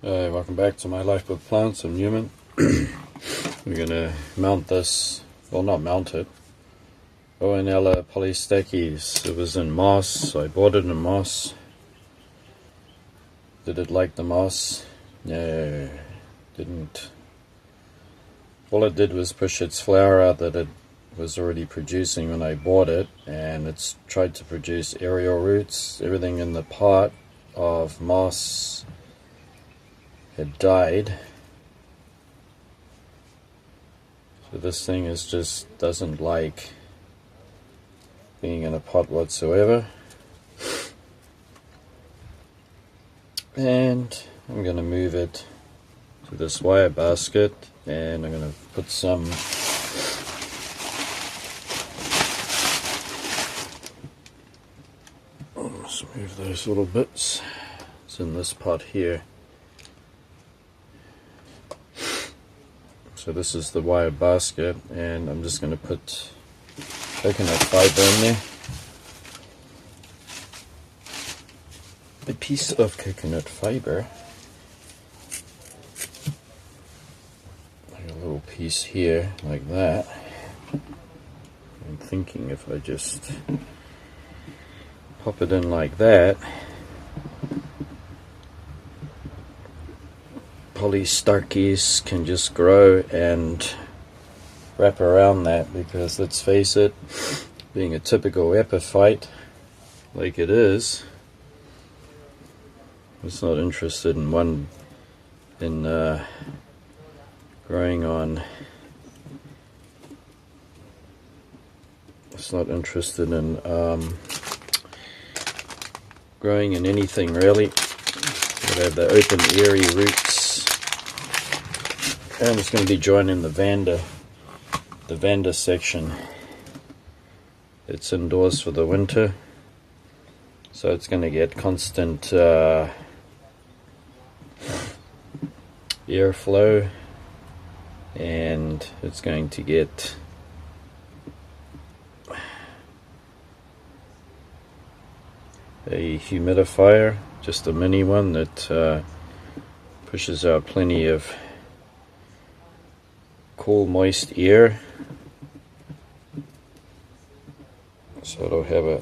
Welcome back to my life with plants. I'm Newman. We're gonna mount this, well, not mount it. Oenella polystachys. It was in moss. I bought it in moss. Did it like the moss? No, didn't. All it did was push its flower out that it was already producing when I bought it, and it's tried to produce aerial roots. Everything in the pot of moss had died. So this thing just doesn't like being in a pot whatsoever. And I'm going to move it to this wire basket, and I'm going to put some let's move those little bits. It's in this pot here. So this is the wire basket, and I'm just going to put coconut fiber in there. A piece of coconut fiber, like a little piece here, like that. I'm thinking if I just pop it in like that, polystachys can just grow and wrap around that, because let's face it, being a typical epiphyte like it is, it's not interested in growing on. It's not interested in growing in anything really. They have the open, airy roots. And I'm just going to be joining the Vanda section. It's indoors for the winter, so it's going to get constant airflow, and it's going to get a humidifier, just a mini one that pushes out plenty of cool, moist air, so it'll have a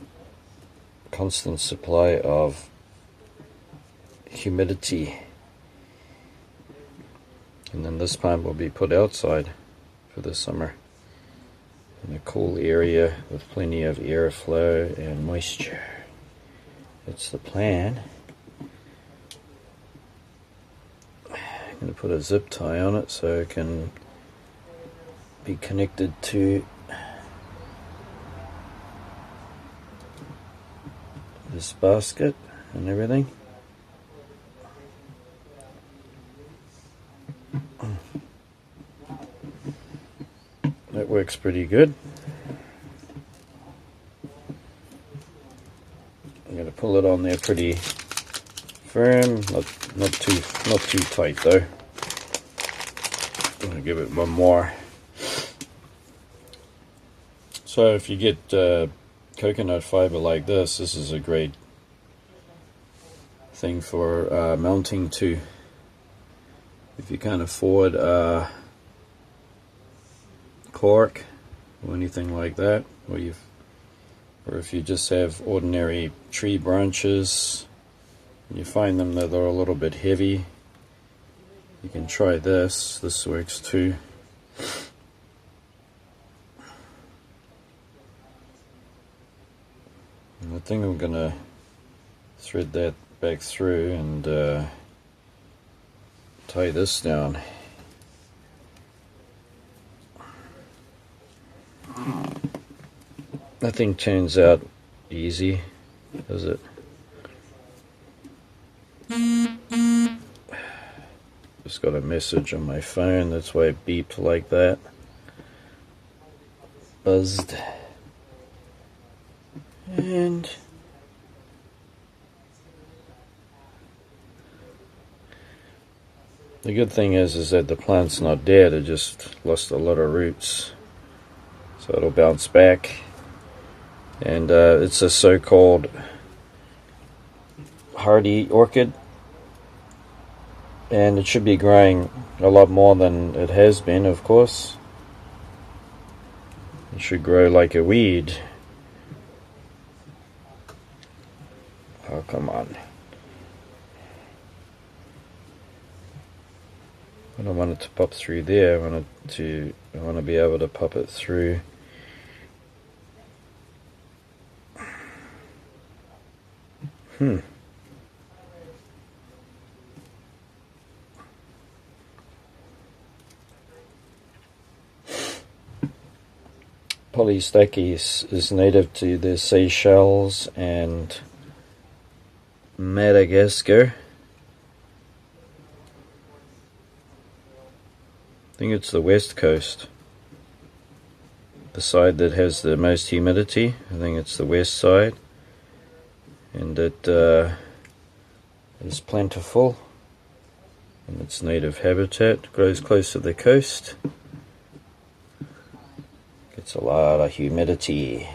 constant supply of humidity. And then this plant will be put outside for the summer in a cool area with plenty of airflow and moisture. That's the plan. I'm going to put a zip tie on it so it can be connected to this basket and everything. That works pretty good. I'm going to pull it on there pretty firm, not too tight though. I'm going to give it one more. So if you get coconut fiber like this is a great thing for mounting to. If you can't afford cork or anything like that, or if you just have ordinary tree branches and you find them that are a little bit heavy, you can try this. This works too. And I think I'm gonna thread that back through and tie this down. Nothing turns out easy, does it? Just got a message on my phone, that's why it beeped like that. Buzzed. And the good thing is that the plant's not dead, it just lost a lot of roots. So it'll bounce back. And it's a so-called hardy orchid. and it should be growing a lot more than it has been, of course. It should grow like a weed. Oh, come on. I don't want it to pop through there. I want to be able to pop it through. Polystachys is native to the Seychelles and Madagascar. I think it's the west coast, the side that has the most humidity. I think it's the west side, and it is plentiful in its native habitat. Grows close to the coast. Gets a lot of humidity.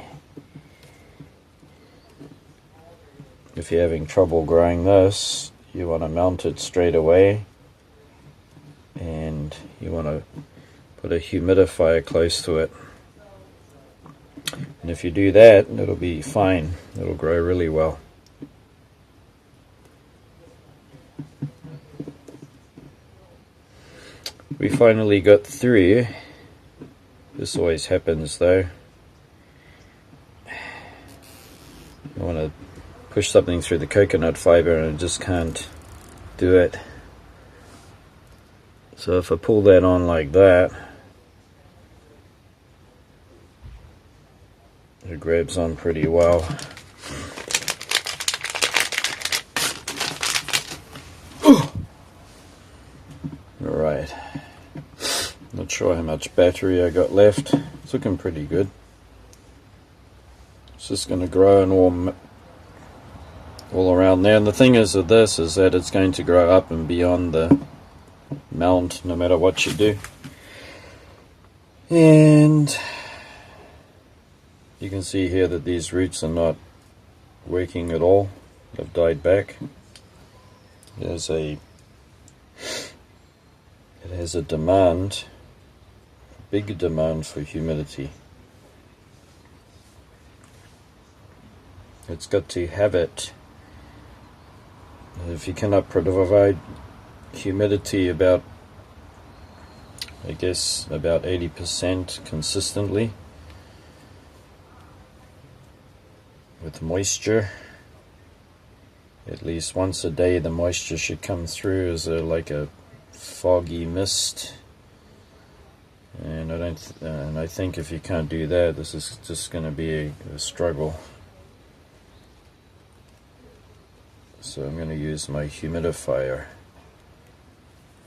If you're having trouble growing this, you want to mount it straight away, and you want to put a humidifier close to it. And if you do that, it'll be fine. It'll grow really well. We finally got through. This always happens though. You want to push something through the coconut fiber and it just can't do it. So if I pull that on like that, it grabs on pretty well. Alright. Not sure how much battery I got left. It's looking pretty good. It's just going to grow and all around there. And the thing is with this is that it's going to grow up and beyond the mount no matter what you do. And you can see here that these roots are not working at all. They've died back. It has a demand, a big demand for humidity. It's got to have it. If you cannot provide humidity about, I guess, about 80% consistently with moisture, at least once a day the moisture should come through as like a foggy mist, and I think if you can't do that, this is just going to be a struggle. So I'm going to use my humidifier.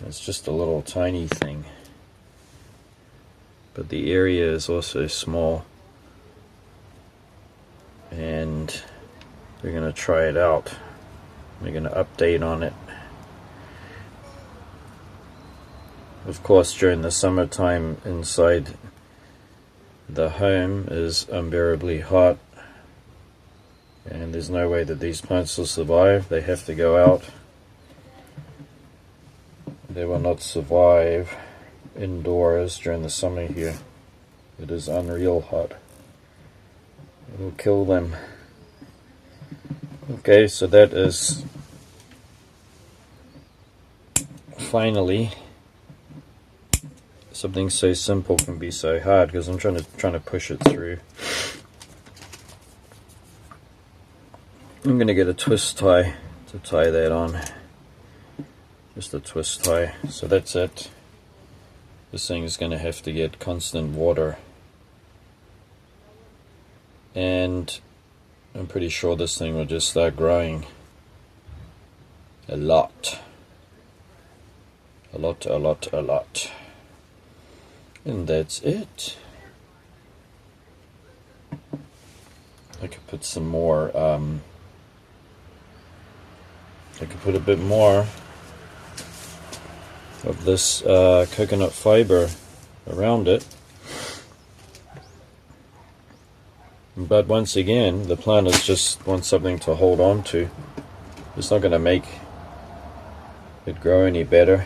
It's just a little tiny thing, but the area is also small, and we're going to try it out. We're going to update on it. Of course, during the summertime inside the home is unbearably hot, and there's no way that these plants will survive. They have to go out. They will not survive indoors during the summer here. It is unreal hot. It will kill them. Okay, so that is finally something so simple can be so hard, because I'm trying to push it through. I'm going to get a twist tie to tie that on. Just a twist tie. So that's it. This thing is going to have to get constant water. And I'm pretty sure this thing will just start growing a lot. A lot, a lot, a lot. And that's it. I could put some more, I could put a bit more of this coconut fiber around it. But once again, the plant just wants something to hold on to. It's not going to make it grow any better.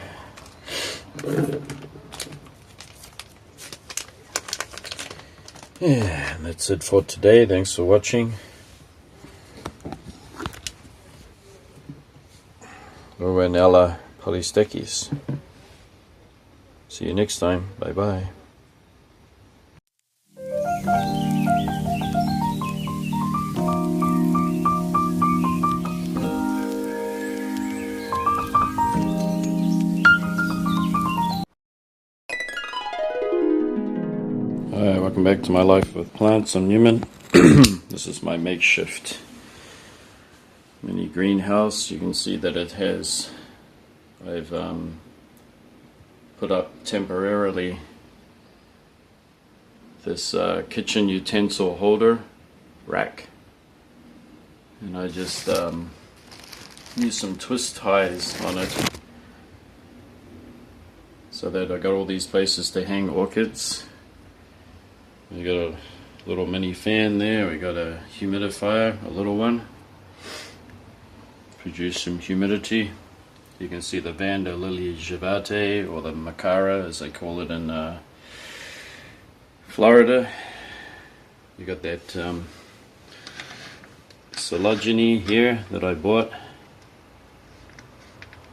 Yeah, that's it for today. Thanks for watching. Rowanella polystechis. See you next time. Bye bye. Hi, welcome back to my life with plants. I'm Newman. This is my makeshift mini greenhouse. You can see that I've put up temporarily this kitchen utensil holder rack, and I just used some twist ties on it so that I got all these places to hang orchids. We got a little mini fan there, we got a humidifier, a little one, produce some humidity. You can see the Vanda Lily Javate, or the Macara as they call it in Florida. You got that Sologeny here that I bought,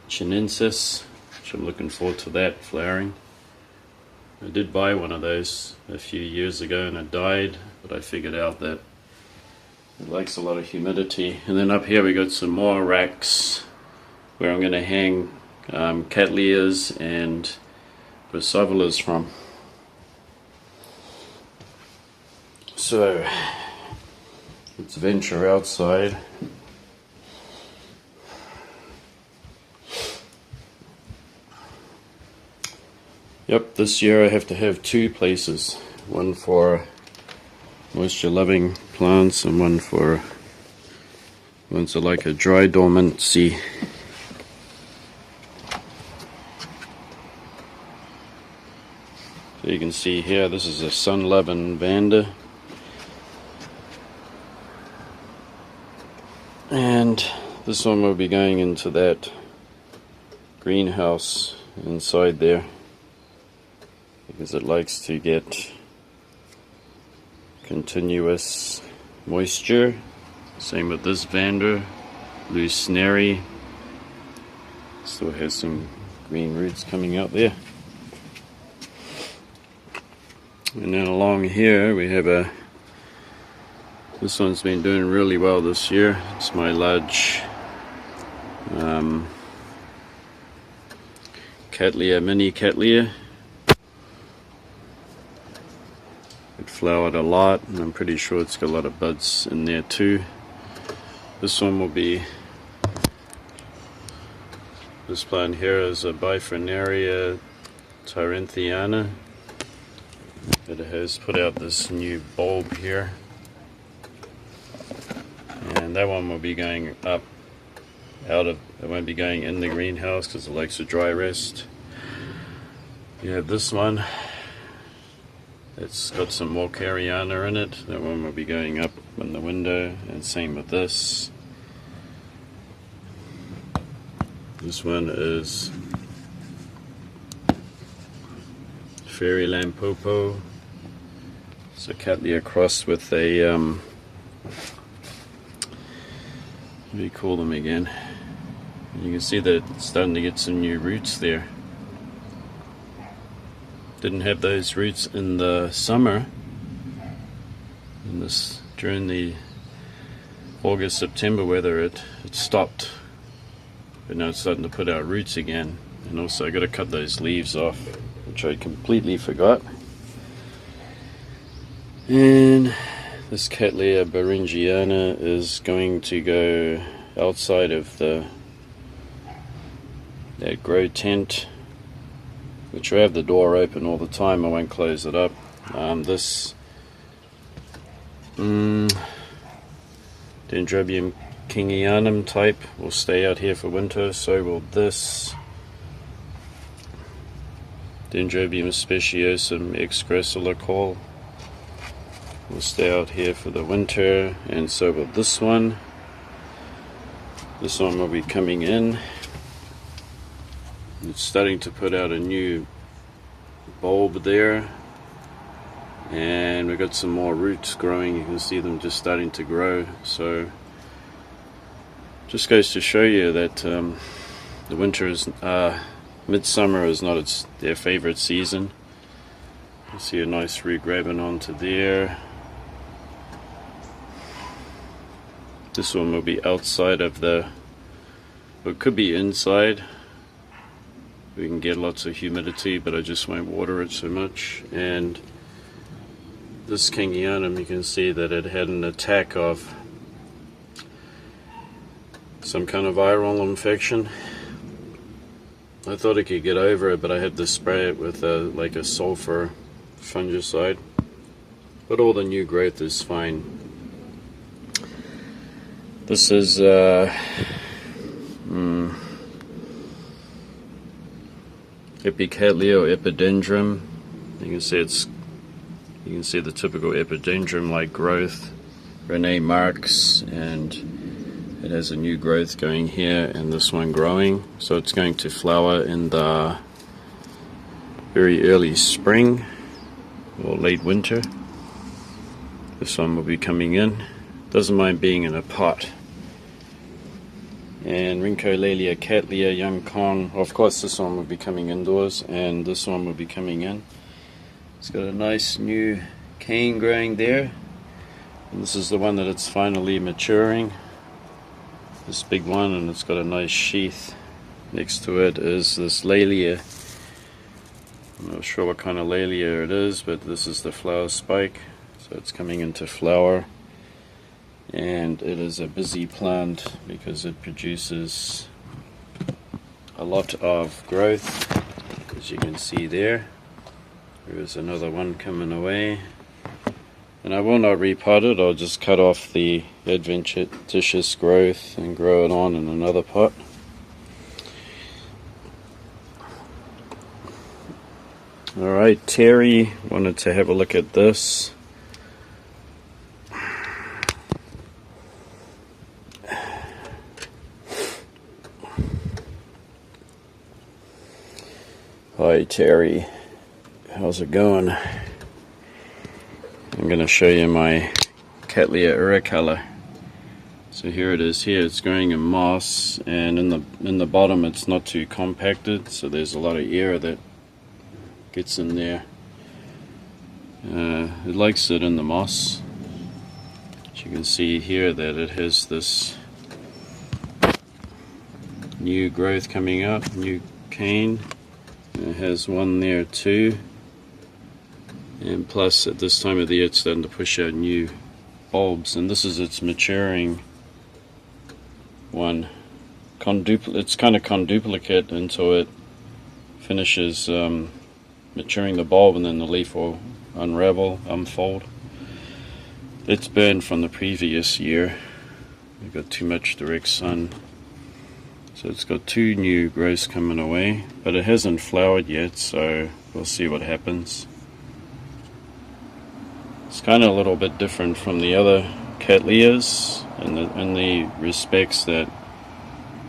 Chinensis, which I'm looking forward to that flowering. I did buy one of those a few years ago and it died, but I figured out that it likes a lot of humidity. And then up here we got some more racks where I'm going to hang Cattleyas and Bursavilas from. So let's venture outside. Yep, this year I have to have two places, one for moisture loving plants and one for ones that like a dry dormancy. So you can see here, this is a sun loving Vanda, and this one will be going into that greenhouse inside there, because it likes to get continuous moisture. Same with this Vanda, Lucernary. Still has some green roots coming out there. And then along here we have this one's been doing really well this year. It's my large Cattleya, mini Cattleya. It flowered a lot, and I'm pretty sure it's got a lot of buds in there too. This one will be, this plant here is a Bifrenaria Tarenthiana. It has put out this new bulb here, and that one will be going up it won't be going in the greenhouse because it likes to dry rest. You have this one, it's got some more Cariana in it. That one will be going up in the window, and same with this. This one is Fairyland Popo. It's a Cattleya crossed with a what do you call them again? You can see that it's starting to get some new roots there. Didn't have those roots in the summer. During the August-September weather, it stopped. But now it's starting to put out roots again. And also I got to cut those leaves off, which I completely forgot. And this Cattleya Beringiana is going to go outside of that grow tent, which I have the door open all the time. I won't close it up. This Dendrobium kingianum type will stay out here for winter. So will this Dendrobium speciosum excrescilla call. Will stay out here for the winter, and so will this one. This one will be coming in. It's starting to put out a new bulb there, and we've got some more roots growing. You can see them just starting to grow. So just goes to show you that the winter is midsummer is not their favorite season. You see a nice root grabbing onto there. This one will be outside of the, it could be inside. We can get lots of humidity, but I just won't water it so much. And this Kingianum, you can see that it had an attack of some kind of viral infection. I thought I could get over it, but I had to spray it with like a sulfur fungicide. But all the new growth is fine. This is Epicatlia or epidendrum. You can see the typical epidendrum-like growth, Rene marks, and it has a new growth going here, and this one growing. So it's going to flower in the very early spring or late winter. This one will be coming in. Doesn't mind being in a pot. And Rhyncholalia cattleya young Kong. Of course, this one will be coming indoors, and this one will be coming in. It's got a nice new cane growing there, and this is the one that it's finally maturing. This big one, and it's got a nice sheath. Next to it is this Laelia. I'm not sure what kind of Laelia it is, but this is the flower spike. So it's coming into flower. And it is a busy plant because it produces a lot of growth, as you can see there. There is another one coming away, and I will not repot it. I'll just cut off the adventitious growth and grow it on in another pot. Alright, Terry wanted to have a look at this. Hi Terry, how's it going? I'm going to show you my Cattleya auricolor. So here it is. Here it's growing in moss, and in the bottom it's not too compacted, so there's a lot of air that gets in there. It likes it in the moss. As you can see here that it has this new growth coming up, new cane. It has one there too, and plus at this time of the year it's starting to push out new bulbs, and this is its maturing one. It's kind of conduplicate until it finishes maturing the bulb, and then the leaf will unfold. It's burned from the previous year. We got too much direct sun. So it's got two new growths coming away, but it hasn't flowered yet, so we'll see what happens. It's kind of a little bit different from the other Cattleyas in the respects that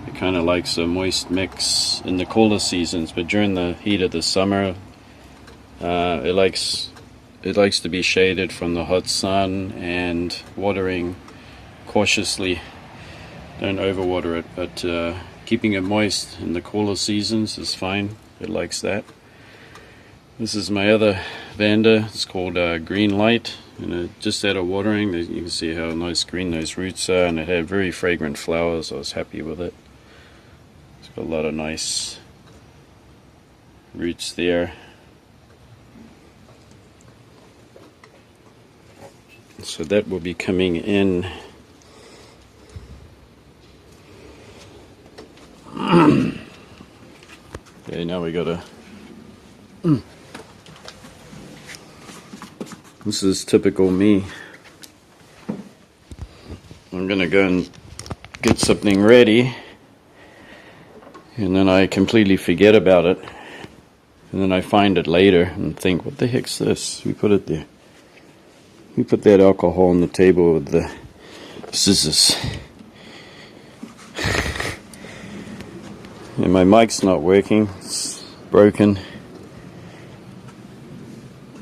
it kind of likes a moist mix in the cooler seasons, but during the heat of the summer, it likes to be shaded from the hot sun and watering cautiously. Don't overwater it, but keeping it moist in the cooler seasons is fine. It likes that. This is my other Vanda. It's called Green Light, and it just had a watering. You can see how nice green those roots are, and it had very fragrant flowers. I was happy with it. It's got a lot of nice roots there. So that will be coming in. Okay, now we gotta. This is typical me. I'm gonna go and get something ready, and then I completely forget about it, and then I find it later and think, what the heck's this? Who put it there? Who put that alcohol on the table with the scissors? And my mic's not working, it's broken.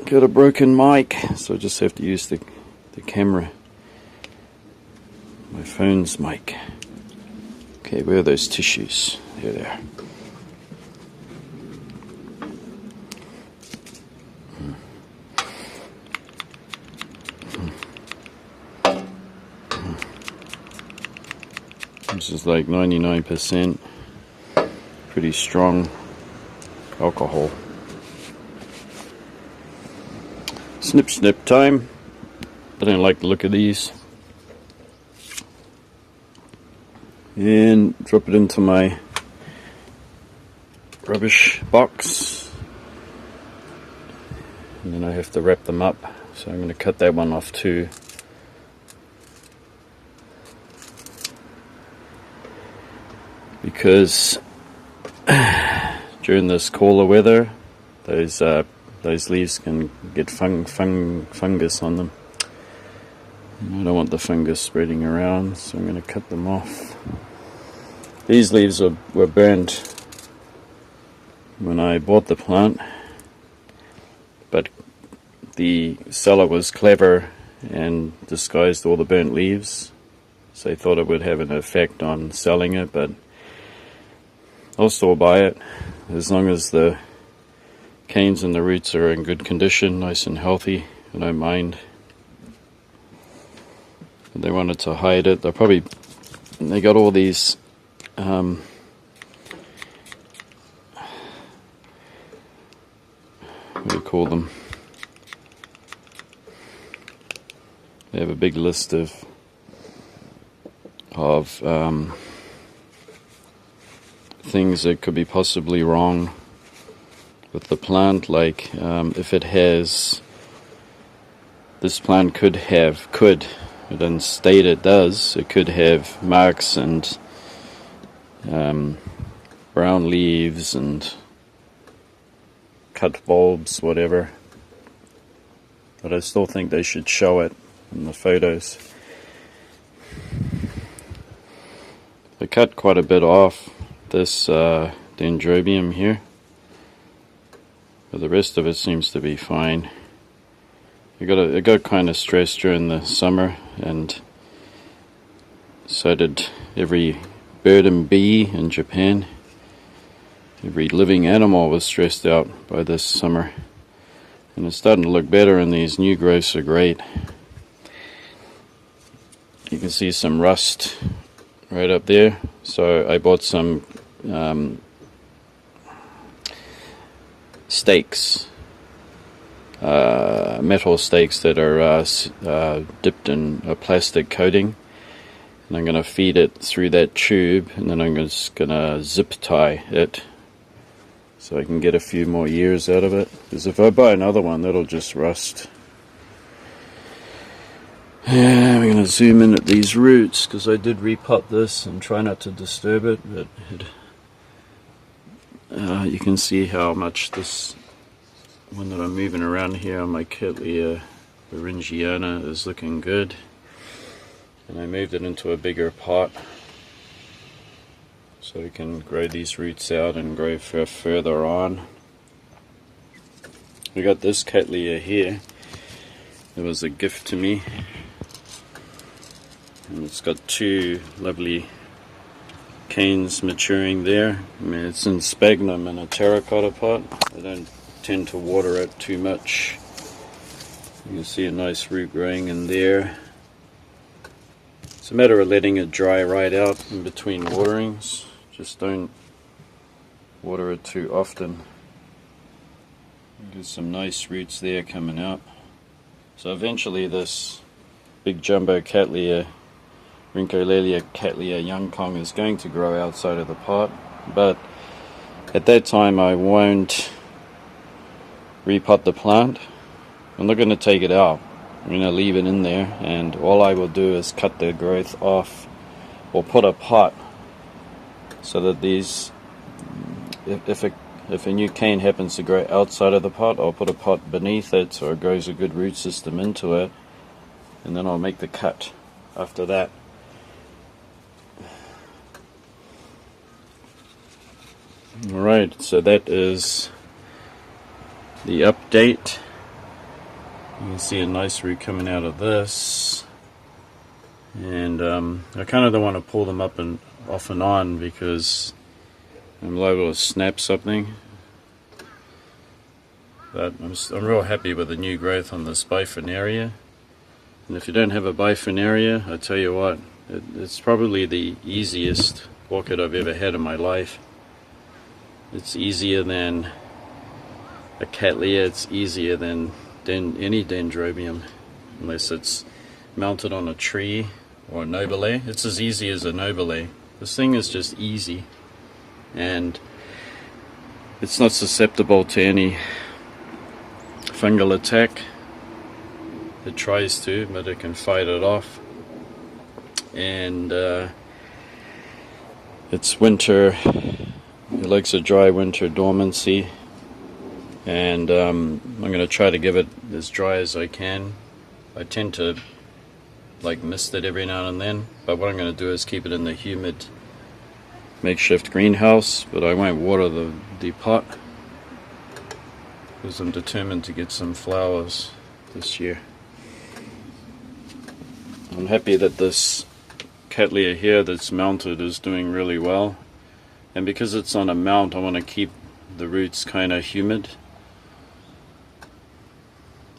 Got a broken mic, so I just have to use the camera. My phone's mic. Okay, where are those tissues? There they are. This is like 99%, pretty strong alcohol. Snip snip time. I don't like the look of these. And drop it into my rubbish box. And then I have to wrap them up. So I'm going to cut that one off too. Because during this cooler weather, those leaves can get fungus on them. And I don't want the fungus spreading around, so I'm going to cut them off. These leaves were burnt when I bought the plant, but the seller was clever and disguised all the burnt leaves, so he thought it would have an effect on selling it, but I'll still buy it as long as the canes and the roots are in good condition, nice and healthy. I don't mind. But they wanted to hide it. They got all these what do you call them? They have a big list of things that could be possibly wrong with the plant, like if it has, this plant could, it doesn't state it does, it could have marks and brown leaves and cut bulbs, whatever, but I still think they should show it in the photos. I cut quite a bit off this dendrobium here, but the rest of it seems to be fine. It got kind of stressed during the summer, and so did every bird and bee in Japan. Every living animal was stressed out by this summer, and it's starting to look better, and these new growths are great. You can see some rust right up there, so I bought some stakes, metal stakes that are dipped in a plastic coating, and I'm going to feed it through that tube, and then I'm just going to zip tie it so I can get a few more years out of it, because if I buy another one, that'll just rust. Yeah, we're going to zoom in at these roots, because I did repot this and try not to disturb it, but you can see how much this one that I'm moving around here on my Cattleya Beringiana is looking good. And I moved it into a bigger pot so we can grow these roots out and grow further on. We got this Cattleya here. It was a gift to me. And it's got two lovely canes maturing there. I mean, it's in sphagnum in a terracotta pot. I don't tend to water it too much. You can see a nice root growing in there. It's a matter of letting it dry right out in between waterings. Just don't water it too often. There's some nice roots there coming out. So eventually this big jumbo Cattleya, Rhyncholaelia Cattleya young Kong, is going to grow outside of the pot, but at that time I won't repot the plant. I'm not going to take it out. I'm going to leave it in there, and all I will do is cut the growth off, or put a pot so that these, if a new cane happens to grow outside of the pot, I'll put a pot beneath it so it grows a good root system into it, and then I'll make the cut after that. Alright, so that is the update. You can see a nice root coming out of this. And I kind of don't want to pull them up and off and on because I'm liable to snap something. But I'm real happy with the new growth on this biphonaria. And if you don't have a biphonaria, I tell you what, it's probably the easiest orchid I've ever had in my life. It's easier than a cattleya, it's easier than any dendrobium, unless it's mounted on a tree or a nobile. It's as easy as a nobile. This thing is just easy, and it's not susceptible to any fungal attack. It tries to, but it can fight it off. And it's winter, it likes a dry winter dormancy, and I'm going to try to give it as dry as I can. I tend to like mist it every now and then, but what I'm going to do is keep it in the humid makeshift greenhouse, but I won't water the pot because I'm determined to get some flowers this year. I'm happy that this cattleya here that's mounted is doing really well, and because it's on a mount I want to keep the roots kind of humid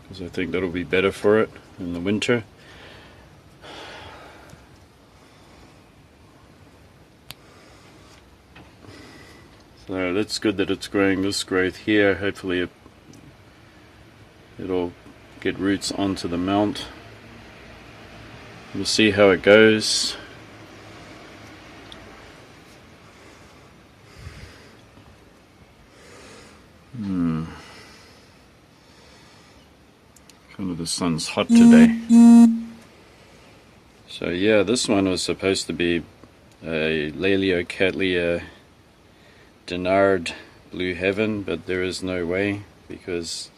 because I think that'll be better for it in the winter. So that's good that it's growing this growth here. Hopefully it'll get roots onto the mount. We'll see how it goes. Kind of the sun's hot today. So yeah, this one was supposed to be a Laeliocattleya Dinard Blue Heaven, but there is no way, because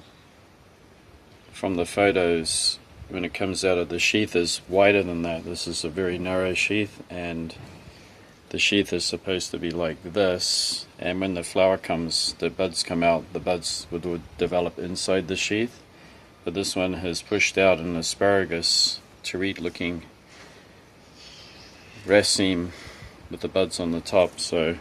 from the photos when it comes out of the sheath is wider than that. This is a very narrow sheath, and the sheath is supposed to be like this, and when the flower comes, the buds come out, the buds would develop inside the sheath. But this one has pushed out an asparagus terete looking raceme with the buds on the top. So,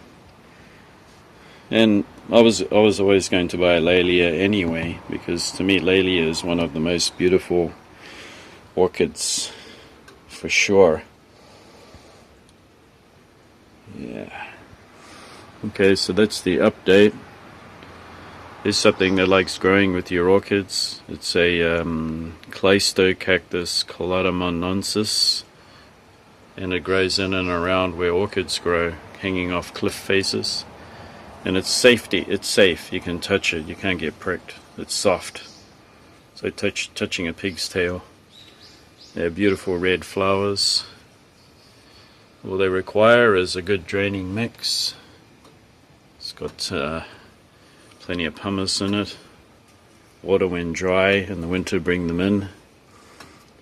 and I was always going to buy a Laelia anyway, because to me Laelia is one of the most beautiful orchids for sure. Yeah. Okay, so that's the update. There's something that likes growing with your orchids. It's a Cleistocactus colodamonensis, and it grows in and around where orchids grow, hanging off cliff faces. And it's safe. You can touch it. You can't get pricked. It's soft. So touching a pig's tail. They have beautiful red flowers. All they require is a good draining mix. It's got plenty of pumice in it. Water when dry, in the winter bring them in.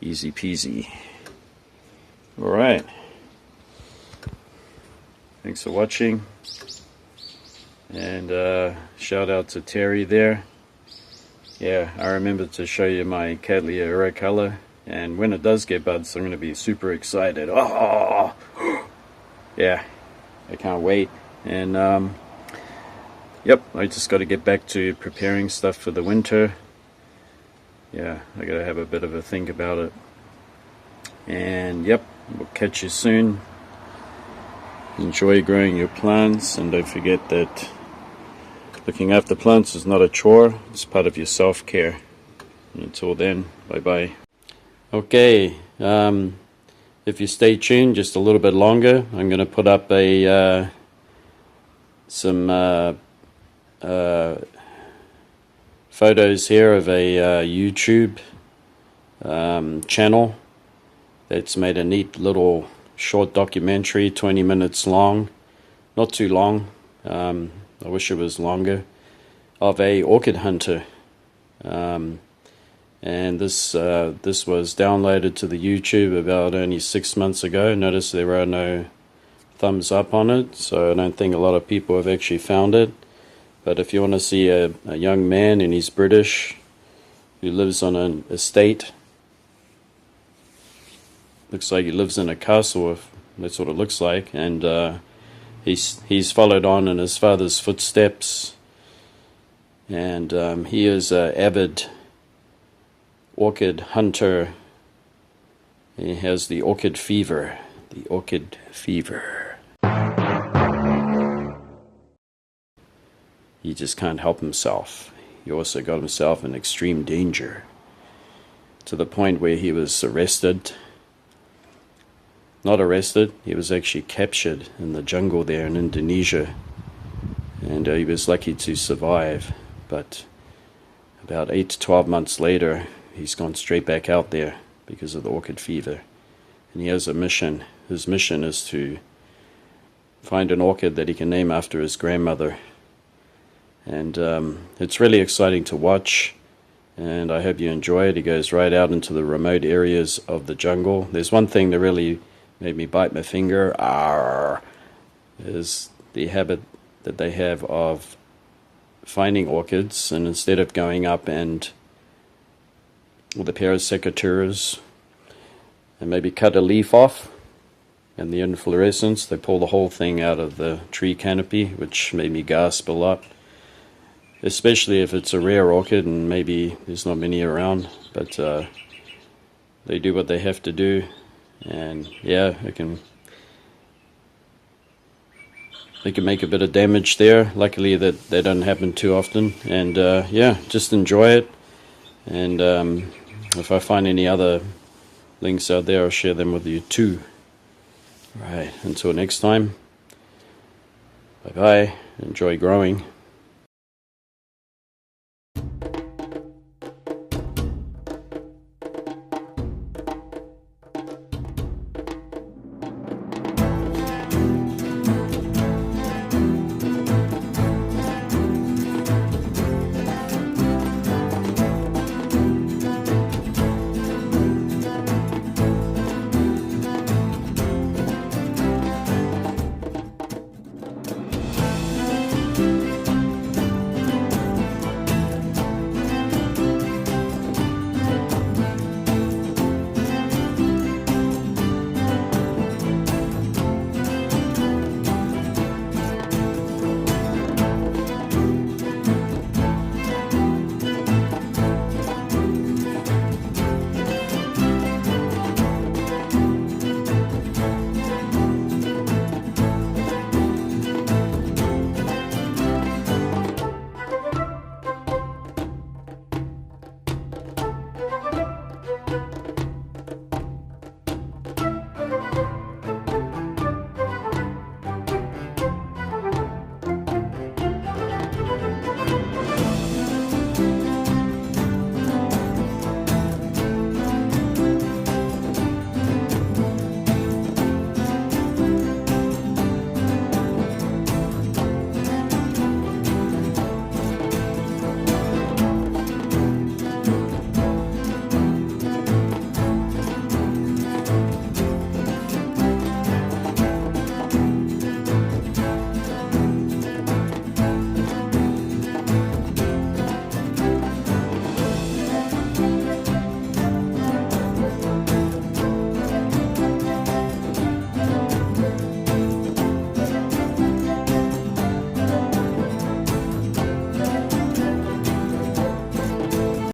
Easy peasy. Alright. Thanks for watching. And shout out to Terry there. Yeah, I remembered to show you my Cattleya Iricolor, and when it does get buds I'm going to be super excited. Oh! Yeah, I can't wait. And yep, I just got to get back to preparing stuff for the winter. Yeah, I got to have a bit of a think about it. And yep, we'll catch you soon. Enjoy growing your plants, and don't forget that looking after plants is not a chore, it's part of your self-care. Until then, bye-bye. Okay, if you stay tuned just a little bit longer, I'm going to put up some photos here of a YouTube channel that's made a neat little short documentary, 20 minutes long, not too long, I wish it was longer, of a orchid hunter. And this was downloaded to the YouTube about only 6 months ago. Notice there are no thumbs up on it, so I don't think a lot of people have actually found it. But if you want to see a young man, and he's British, who lives on an estate, looks like he lives in a castle, if that's what it looks like, and he's followed on in his father's footsteps, and he is an avid orchid hunter. He has the orchid fever. The orchid fever. He just can't help himself. He also got himself in extreme danger, to the point where he was arrested. Not arrested, he was actually captured in the jungle there in Indonesia, and he was lucky to survive. But about 8 to 12 months later, he's gone straight back out there because of the orchid fever. And he has a mission. His mission is to find an orchid that he can name after his grandmother. And it's really exciting to watch, and I hope you enjoy it. He goes right out into the remote areas of the jungle. There's one thing that really made me bite my finger, is the habit that they have of finding orchids, and instead of going up and with a pair of secateurs and maybe cut a leaf off and the inflorescence, they pull the whole thing out of the tree canopy, which made me gasp a lot, especially if it's a rare orchid and maybe there's not many around. But they do what they have to do, and yeah, they can make a bit of damage there. Luckily that doesn't happen too often, and yeah, just enjoy it. And if I find any other links out there, I'll share them with you too. Right, until next time, bye bye, enjoy growing.